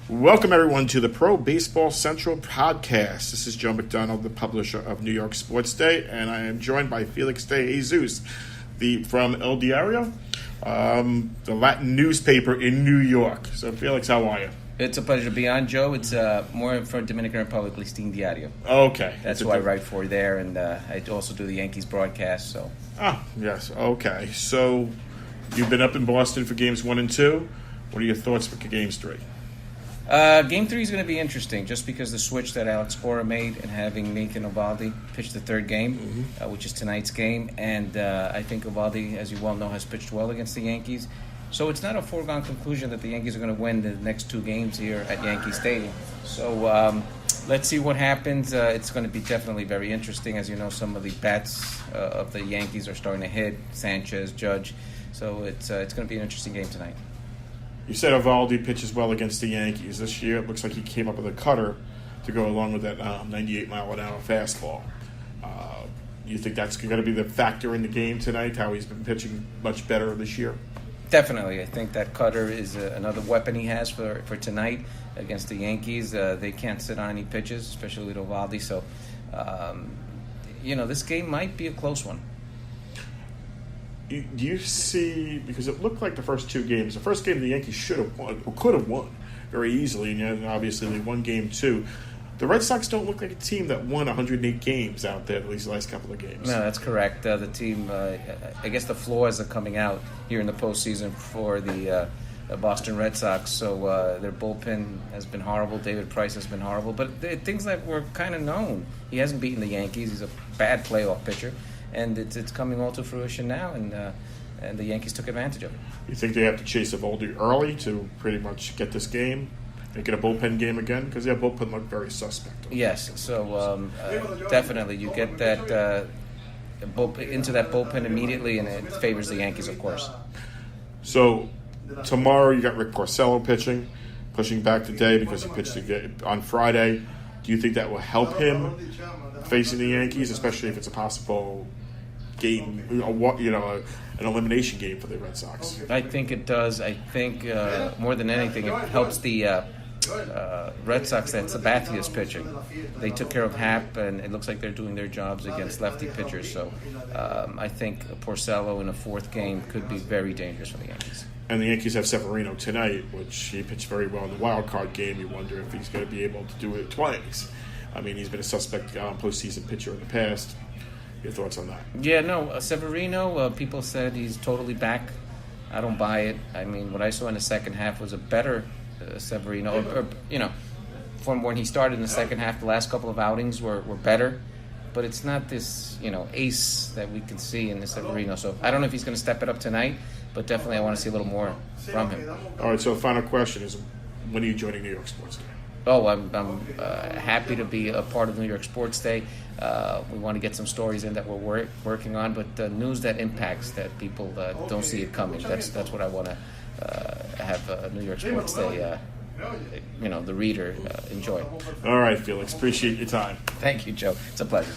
Welcome, everyone, to the Pro Baseball Central podcast. This is Joe McDonald, the publisher of New York Sports Day, and I am joined by Felix DeJesus from El Diario, the Latin newspaper in New York. So, Felix, how are you? It's a pleasure to be on, Joe. It's more for Dominican Republic listing Diario. Okay. That's who I write for there, and I also do the Yankees broadcast. So. Ah, yes. Okay. So, you've been up in Boston for games 1 and 2. What are your thoughts for games 3? Game 3 is going to be interesting just because the switch that Alex Cora made and having Nathan Eovaldi pitch the third game, which is tonight's game. And I think Eovaldi, as you well know, has pitched well against the Yankees. So it's not a foregone conclusion that the Yankees are going to win the next 2 games here at Yankee Stadium. So let's see what happens. It's going to be definitely very interesting. As you know, some of the bats of the Yankees are starting to hit, Sanchez, Judge. So it's going to be an interesting game tonight. You said Eovaldi pitches well against the Yankees. This year, it looks like he came up with a cutter to go along with that 98-mile-an-hour fastball. You think that's going to be the factor in the game tonight, how he's been pitching much better this year? Definitely. I think that cutter is another weapon he has for tonight against the Yankees. They can't sit on any pitches, especially with Eovaldi. So, this game might be a close one. Do you see, because it looked like the first 2 games, the first game the Yankees should have won, or could have won very easily, and obviously they won game 2. The Red Sox don't look like a team that won 108 games out there, at least the last couple of games. No, that's correct. The team, I guess the flaws are coming out here in the postseason for the Boston Red Sox. So their bullpen has been horrible. David Price has been horrible. But things that were kind of known. He hasn't beaten the Yankees. He's a bad playoff pitcher. And it's coming all to fruition now, and the Yankees took advantage of it. You think they have to chase Eovaldi early to pretty much get this game, make it a bullpen game again? Because their bullpen looked very suspect. Yes, so definitely you get that into that bullpen immediately, and it favors the Yankees, of course. So tomorrow you got Rick Porcello pitching, pushing back today because he pitched on Friday. Do you think that will help him facing the Yankees, especially if it's a possible game, an elimination game for the Red Sox? I think it does. I think more than anything, it helps the Red Sox that Sabathia is pitching. They took care of Happ, and it looks like they're doing their jobs against lefty pitchers. So I think Porcello in a 4th game could be very dangerous for the Yankees. And the Yankees have Severino tonight, which he pitched very well in the wild card game. You wonder if he's going to be able to do it twice. I mean, he's been a suspect postseason pitcher in the past. Your thoughts on that? Yeah, no, Severino, people said he's totally back. I don't buy it. I mean, what I saw in the second half was a better Severino. From when he started in the second half, the last couple of outings were better. But it's not this, ace that we can see in the Severino. So I don't know if he's going to step it up tonight, but definitely I want to see a little more from him. All right, so the final question is, when are you joining New York Sports Day? Oh, I'm happy to be a part of New York Sports Day. We want to get some stories in that we're working on, but news that impacts, that people don't see it coming. That's what I want to have New York Sports Day, the reader enjoy. All right, Felix. Appreciate your time. Thank you, Joe. It's a pleasure.